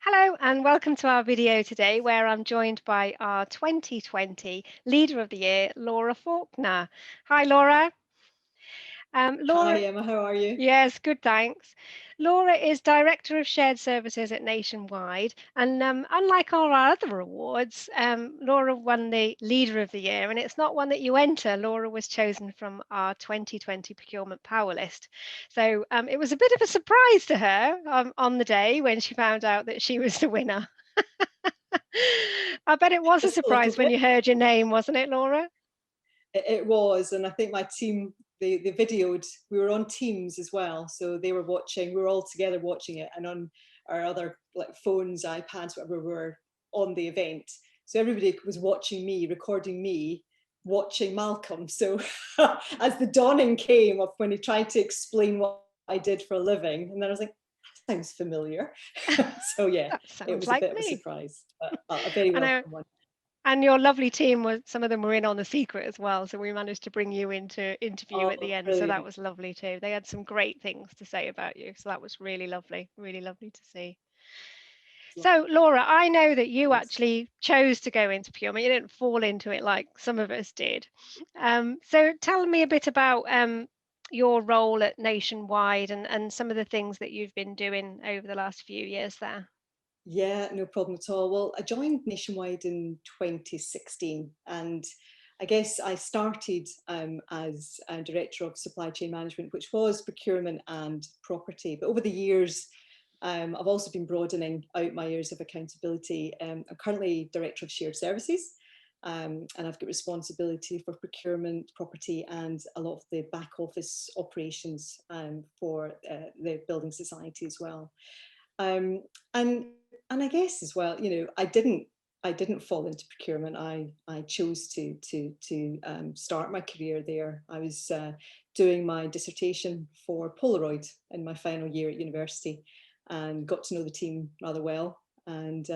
Hello and welcome to our video today where I'm joined by our 2020 Leader of the Year, Laura Faulkner. Hi Laura. Hi Laura, Emma, how are you? yes, good thanks. Laura is Director of Shared Services at Nationwide and unlike all our other awards, Laura won the Leader of the Year and it's not one that you enter. Laura was chosen from our 2020 Procurement Power List. So it was a bit of a surprise to her on the day when she found out that she was the winner. I bet it was a Just a little surprise when bit. you heard your name, wasn't it, Laura? It was, and I think my team, they videoed, we were on Teams as well. So they were watching, we were all together watching it, and on our other like phones, iPads, whatever, we were on the event. So everybody was watching me, recording me, watching Malcolm. So as the dawning came of when he tried to explain what I did for a living, and then I was like, that sounds familiar. So yeah, That it sounds was a like bit of a me. surprise, but a very I know. welcome one. And your lovely team was, some of them were in on the secret as well. So we managed to bring you into interview at the Oh, end. So that brilliant. was lovely too. They had some great things to say about you. So that was really lovely to see. So, Laura, I know that you actually chose to go into procurement. You didn't fall into it like some of us did. So, tell me a bit about your role at Nationwide and some of the things that you've been doing over the last few years there. Yeah, no problem at all. Well, I joined Nationwide in 2016, and I guess I started as a Director of Supply Chain Management, which was procurement and property. But over the years, I've also been broadening out my areas of accountability. I'm currently Director of Shared Services, and I've got responsibility for procurement, property, and a lot of the back office operations for the building society as well. Um, and and I guess as well, I didn't fall into procurement. I chose to start my career there. I was doing my dissertation for Polaroid in my final year at university, and got to know the team rather well. And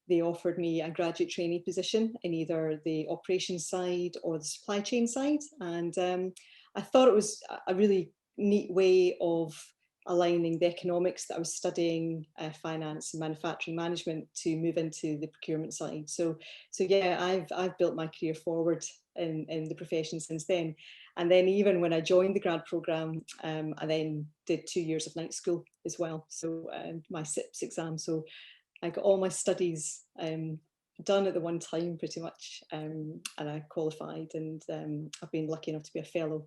they offered me a graduate trainee position in either the operations side or the supply chain side. And I thought it was a really neat way of aligning the economics that I was studying, finance and manufacturing management, to move into the procurement side. So yeah, I've built my career forward in the profession since then. And then even when I joined the grad program, I then did 2 years of night school as well. So my CIPS exam. So I got all my studies done at the one time pretty much, and I qualified, and I've been lucky enough to be a fellow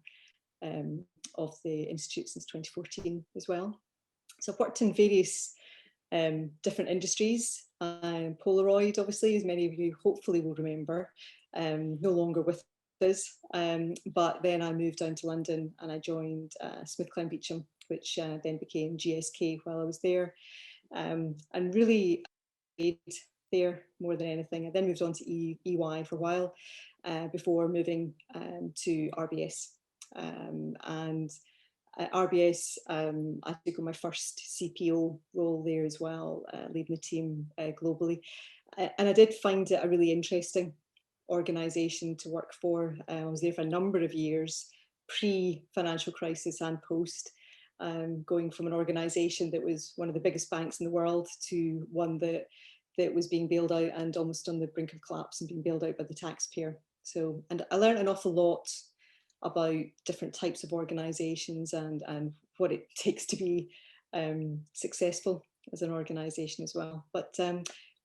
of the Institute since 2014 as well. So I've worked in various different industries. Polaroid, obviously, as many of you hopefully will remember, no longer with us. But then I moved down to London and I joined SmithKline Beecham, which then became GSK while I was there. And really there more than anything. I then moved on to EY for a while before moving to RBS. And at RBS, I took on my first CPO role there as well, leading the team globally. And I did find it a really interesting organisation to work for. I was there for a number of years, pre-financial crisis and post, going from an organisation that was one of the biggest banks in the world to one that was being bailed out and almost on the brink of collapse and being bailed out by the taxpayer. So, and I learned an awful lot about different types of organisations and what it takes to be successful as an organisation as well. But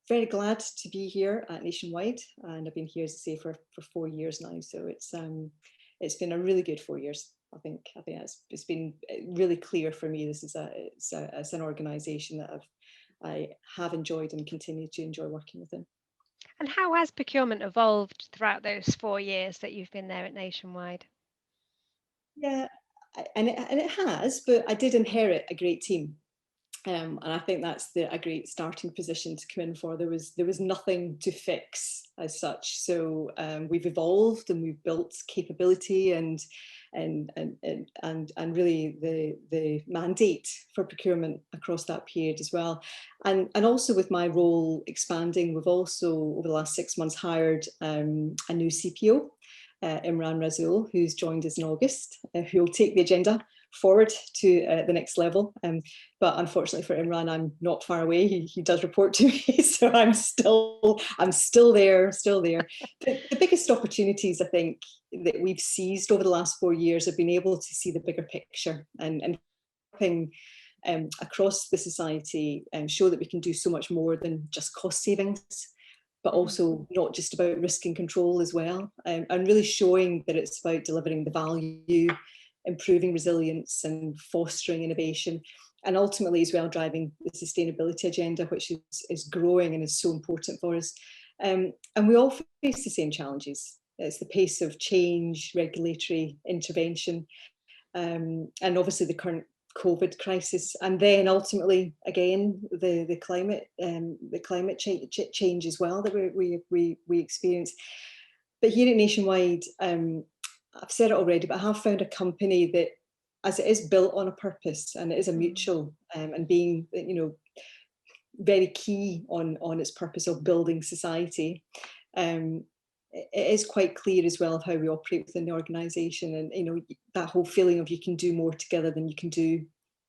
very glad to be here at Nationwide, and I've been here, as I say, for 4 years now. So it's been a really good 4 years. I think it's been really clear for me. This is it's an organisation that I have enjoyed and continue to enjoy working within. And how has procurement evolved throughout those 4 years that you've been there at Nationwide? Yeah, and it has, but I did inherit a great team. And I think that's a great starting position to come in for. There was nothing to fix as such. So we've evolved and we've built capability and really the mandate for procurement across that period as well. And also with my role expanding, we've also over the last 6 months hired a new CPO, Imran Razul, who's joined us in August, who will take the agenda forward to the next level. But unfortunately for Imran, I'm not far away. He does report to me, so I'm still there. The biggest opportunities, I think, that we've seized over the last 4 years have been able to see the bigger picture and helping across the society show that we can do so much more than just cost savings, but also not just about risk and control as well, and really showing that it's about delivering the value, improving resilience and fostering innovation, and ultimately as well driving the sustainability agenda, which is growing and is so important for us. And we all face the same challenges. It's the pace of change, regulatory intervention, and obviously the current COVID crisis, and then ultimately again the climate change as well that we experience. But here at Nationwide, I've said it already, but I have found a company that, as it is built on a purpose and it is a mutual, and being, you know, very key on its purpose of building society. It is quite clear as well of how we operate within the organisation, and you know, that whole feeling of you can do more together than you can do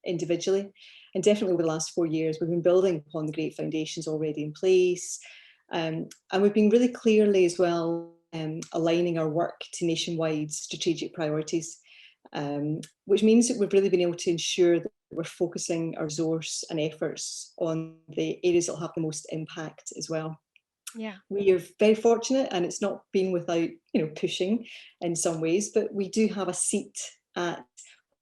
individually. And definitely over the last 4 years, we've been building upon the great foundations already in place, and we've been really clearly as well aligning our work to Nationwide strategic priorities, which means that we've really been able to ensure that we're focusing our resource and efforts on the areas that will have the most impact as well. Yeah, we are very fortunate, and it's not been without, you know, pushing in some ways, but we do have a seat at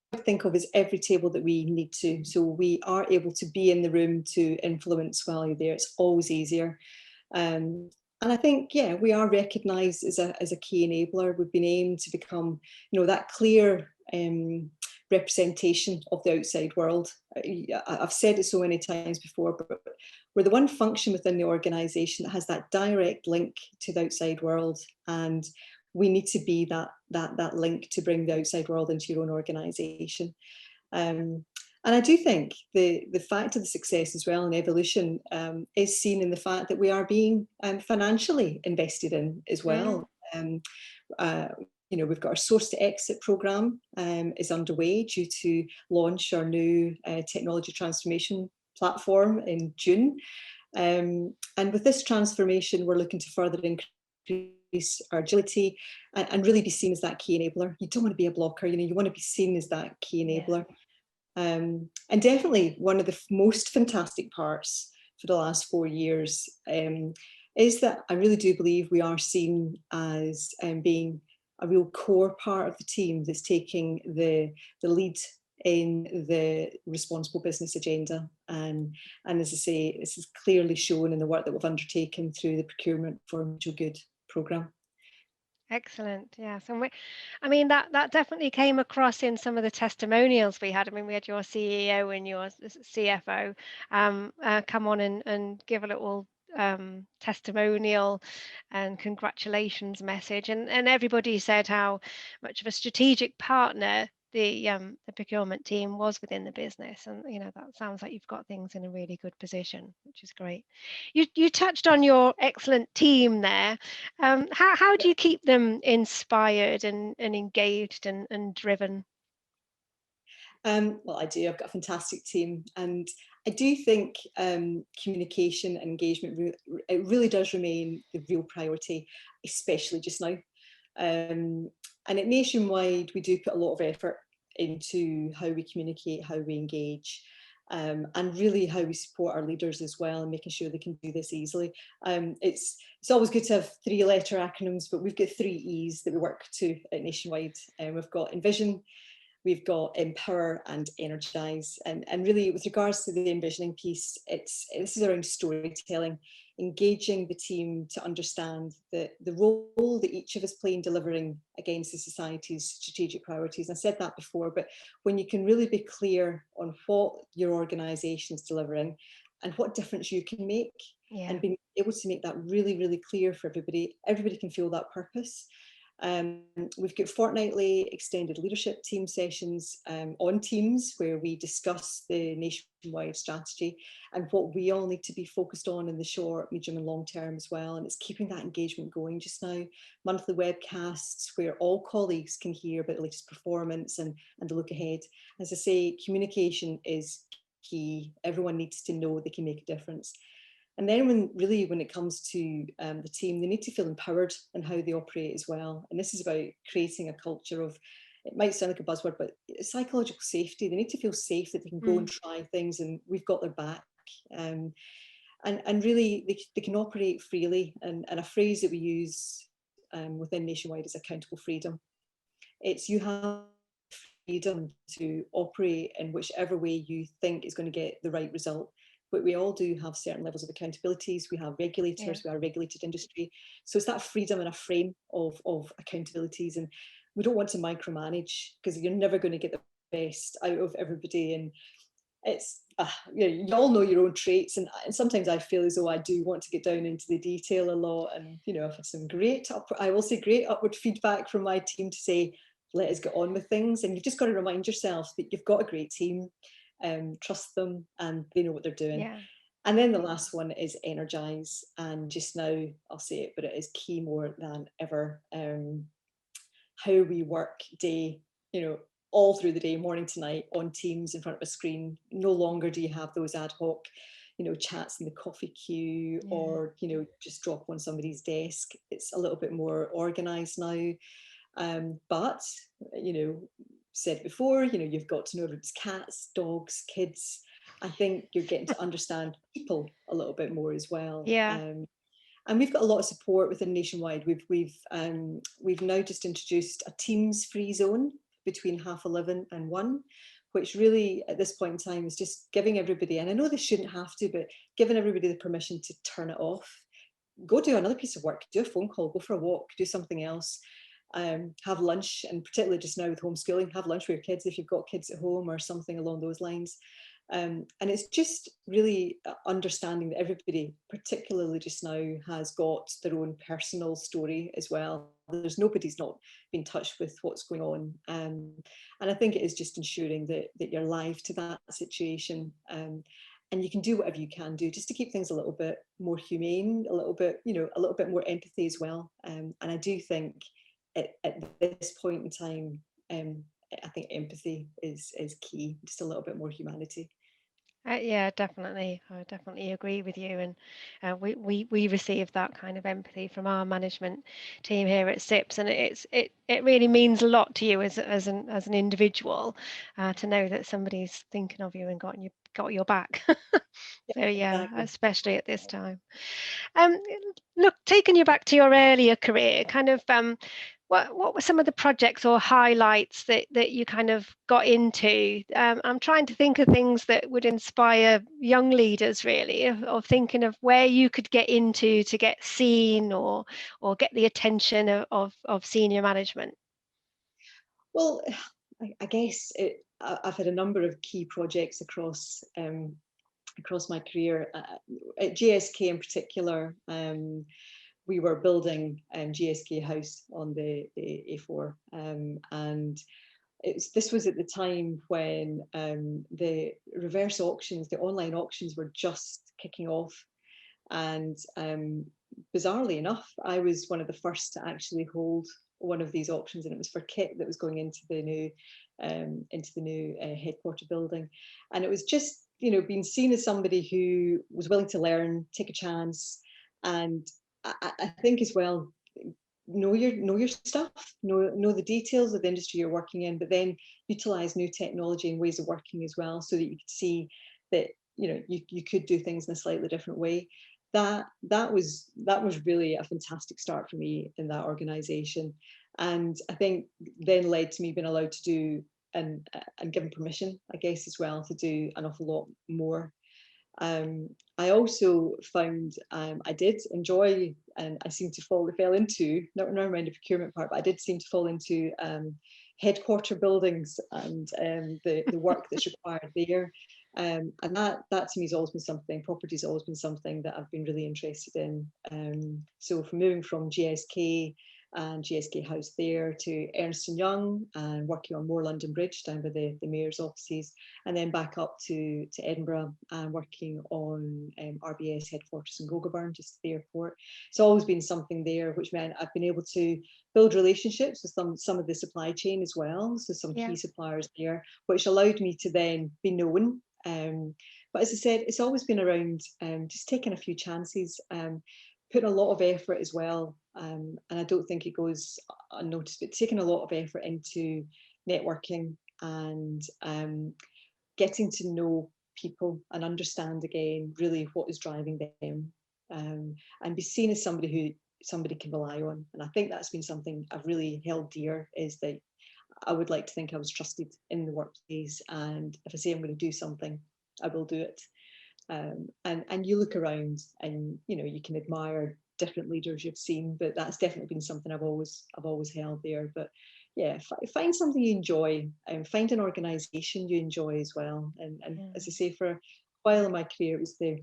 what I think of as every table that we need to. So we are able to be in the room to influence while you're there. It's always easier. And I think, yeah, we are recognised as a key enabler. We've been aimed to become, you know, that clear representation of the outside world. I've said it so many times before, but we're the one function within the organisation that has that direct link to the outside world, and we need to be that link to bring the outside world into your own organisation. And I do think the fact of the success as well and evolution is seen in the fact that we are being financially invested in as well. You know, we've got our Source to Exit programme is underway, due to launch our new technology transformation platform in June. And with this transformation, we're looking to further increase our agility and really be seen as that key enabler. You don't want to be a blocker, you know, you want to be seen as that key enabler. And definitely one of the most fantastic parts for the last 4 years is that I really do believe we are seen as being a real core part of the team that's taking the lead in the responsible business agenda. And as I say, this is clearly shown in the work that we've undertaken through the Procurement for Mutual Good programme. excellent. Yes, and I mean that definitely came across in some of the testimonials we had. I mean, we had your CEO and your CFO come on and give a little testimonial and congratulations message, and everybody said how much of a strategic partner the procurement team was within the business. And you know, that sounds like you've got things in a really good position, which is great. You touched on your excellent team there. How do you keep them inspired and engaged and driven? Well, I do. I've got a fantastic team, and I do think communication and engagement, it really does remain the real priority, especially just now. And at Nationwide, we do put a lot of effort into how we communicate, how we engage, and really how we support our leaders as well, and making sure they can do this easily. It's always good to have 3-letter acronyms, but we've got 3 E's that we work to at Nationwide. We've got envision, we've got empower and energize. And really, with regards to the envisioning piece, this is around storytelling, engaging the team to understand the role that each of us play in delivering against the society's strategic priorities. And I said that before, but when you can really be clear on what your organisation is delivering and what difference you can make, and being able to make that really, really clear for everybody, everybody can feel that purpose. We've got fortnightly extended leadership team sessions on Teams where we discuss the nationwide strategy and what we all need to be focused on in the short, medium and long term as well. And it's keeping that engagement going just now. Monthly webcasts where all colleagues can hear about the latest performance and the look ahead. As I say, communication is key. Everyone needs to know they can make a difference. And then when it comes to the team, they need to feel empowered in how they operate as well. And this is about creating a culture of, it might sound like a buzzword, but psychological safety. They need to feel safe that they can go and try things and we've got their back. And really they can operate freely. And a phrase that we use within Nationwide is accountable freedom. It's you have freedom to operate in whichever way you think is going to get the right result. But we all do have certain levels of accountabilities. We have regulators, we are a regulated industry. So it's that freedom and a frame of accountabilities. And we don't want to micromanage because you're never going to get the best out of everybody. And it's, you all know your own traits. And sometimes I feel as though I do want to get down into the detail a lot. And, I've had some great upward feedback from my team to say, let us get on with things. And you've just got to remind yourself that you've got a great team. Trust them and they know what they're doing. Yeah. And then the last one is energize. And just now, I'll say it, but it is key more than ever. How we work day, all through the day, morning to night, on Teams in front of a screen. No longer do you have those ad hoc, chats in the coffee queue or, just drop on somebody's desk. It's a little bit more organized now. But, said before, you've got to know if it's cats, dogs, kids. I think you're getting to understand people a little bit more as well. Yeah. And we've got a lot of support within Nationwide. We've now just introduced a Teams free zone between 11:30 and 1, which really at this point in time is just giving everybody, and I know they shouldn't have to, but giving everybody the permission to turn it off. Go do another piece of work, do a phone call, go for a walk, do something else. Have lunch, and particularly just now with homeschooling, have lunch with your kids if you've got kids at home or something along those lines. And it's just really understanding that everybody, particularly just now, has got their own personal story as well. Nobody's not been touched with what's going on. And I think it is just ensuring that you're alive to that situation. And you can do whatever you can do just to keep things a little bit more humane, a little bit more empathy as well. And I do think at this point in time, I think empathy is key, just a little bit more humanity. Yeah, definitely. I definitely agree with you. And we receive that kind of empathy from our management team here at CIPS, and it really means a lot to you as an individual to know that somebody's thinking of you and got your back. So yeah, Exactly. especially at this time. Look, taking you back to your earlier career, kind of what were some of the projects or highlights that you kind of got into? I'm trying to think of things that would inspire young leaders, really, of thinking of where you could get into to get seen or get the attention of senior management. Well, I guess I've had a number of key projects across my career. At GSK in particular, we were building GSK House on the A4, and this was at the time when the reverse auctions, the online auctions, were just kicking off, and bizarrely enough, I was one of the first to actually hold one of these auctions, and it was for kit that was going into the new headquarter building, and it was just being seen as somebody who was willing to learn, take a chance, and I think as well, know your stuff, know the details of the industry you're working in, but then utilize new technology and ways of working as well, so that you could see that you could do things in a slightly different way. That was really a fantastic start for me in that organization, and I think then led to me being allowed to do and given permission, I guess, as well, to do an awful lot more. I also found I did enjoy, and I seem to fell into, never mind the procurement part, but I did seem to fall into headquarter buildings and the work that's required there. And that to me has always been something, property's always been something that I've been really interested in. So from moving from GSK and GSK House there, to Ernst & Young and working on More London Bridge down by the Mayor's offices, and then back up to Edinburgh and working on RBS headquarters in Gogarburn, just at the airport. It's always been something there, which meant I've been able to build relationships with some of the supply chain as well, so some key suppliers there, which allowed me to then be known. But as I said, it's always been around just taking a few chances, putting a lot of effort as well, and I don't think it goes unnoticed, but taking a lot of effort into networking and getting to know people and understand again really what is driving them, and be seen as somebody who somebody can rely on. And I think that's been something I've really held dear, is that I would like to think I was trusted in the workplace, and if I say I'm going to do something, I will do it. And you look around and you can admire different leaders you've seen, but that's definitely been something I've always held there. But yeah, find something you enjoy, and find an organisation you enjoy as well. And as I say, for a while in my career, it was the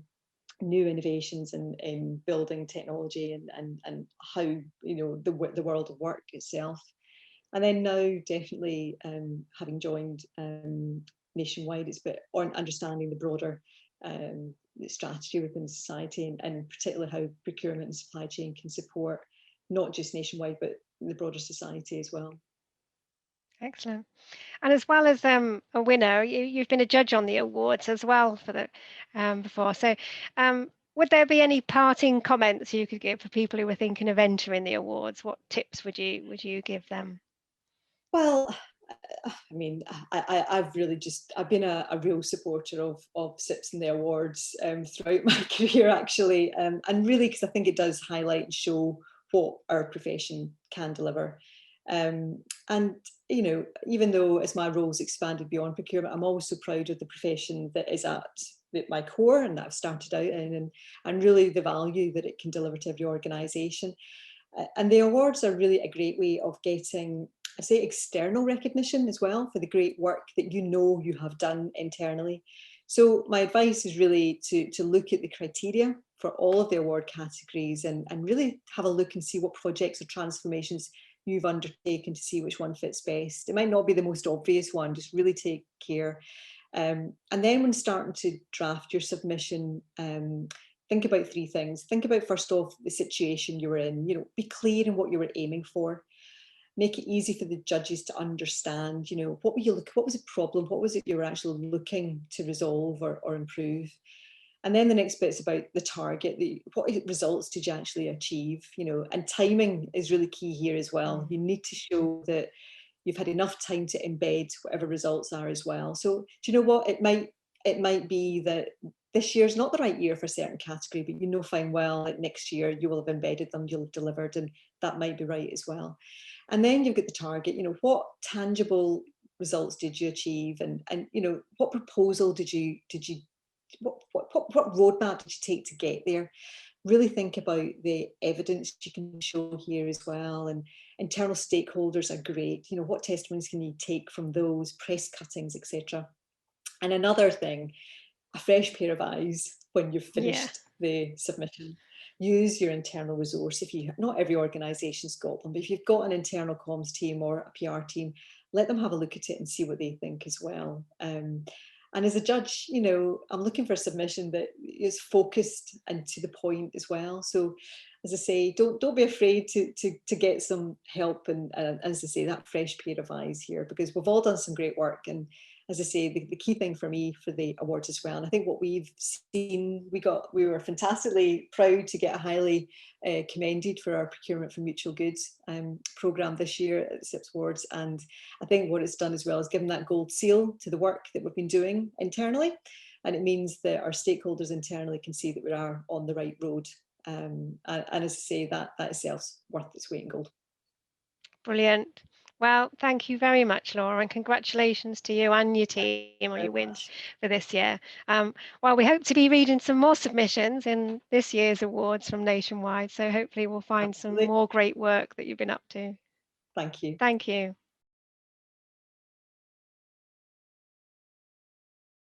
new innovations in building technology and how the world of work itself. And then now, definitely, having joined Nationwide, it's about understanding the broader strategy within society, and particularly how procurement and supply chain can support not just Nationwide, but the broader society as well. Excellent. And as well as a winner, you've been a judge on the awards as well for the before. So would there be any parting comments you could give for people who are thinking of entering the awards? What tips would you give them? Well, I mean, I've been a real supporter of CIPS and the awards throughout my career, actually, and really because I think it does highlight and show what our profession can deliver. And even though as my role's expanded beyond procurement, I'm always so proud of the profession that is at my core and that I've started out in, and really the value that it can deliver to every organisation. And the awards are really a great way of getting, I say, external recognition as well for the great work that you have done internally. So my advice is really to look at the criteria for all of the award categories, and really have a look and see what projects or transformations you've undertaken, to see which one fits best. It might not be the most obvious one, just really take care. And then when starting to draft your submission, think about three things. Think about, first off, the situation you were in. Be clear in what you were aiming for. Make it easy for the judges to understand, what was the problem? What was it you were actually looking to resolve or improve? And then the next bit's about the target. What results did you actually achieve? And timing is really key here as well. You need to show that you've had enough time to embed whatever results are as well. So do you know what? It might be that this year's not the right year for a certain category, but fine well, like next year you will have embedded them, you'll have delivered, and that might be right as well. And then you've got the target. What tangible results did you achieve, and what proposal did you what roadmap did you take to get there? Really think about the evidence you can show here as well, and internal stakeholders are great. What testimonies can you take from those, press cuttings, etc. And another thing, a fresh pair of eyes when you've finished the submission. Use your internal resource. Not every organisation's got them, but if you've got an internal comms team or a PR team, let them have a look at it and see what they think as well. And as a judge, I'm looking for a submission that is focused and to the point as well. So, as I say, don't be afraid to get some help, and as I say, that fresh pair of eyes here, because we've all done some great work. And as I say, the key thing for me for the awards as well, and I think what we've seen, we were fantastically proud to get a highly commended for our Procurement for Mutual Goods programme this year at the CIPS Awards. And I think what it's done as well is given that gold seal to the work that we've been doing internally. And it means that our stakeholders internally can see that we are on the right road. And as I say, that itself's worth its weight in gold. Brilliant. Well, thank you very much, Laura, and congratulations to you and your team on your wins for this year. Well, we hope to be reading some more submissions in this year's awards from Nationwide, so hopefully we'll find some more great work that you've been up to. Thank you. Thank you.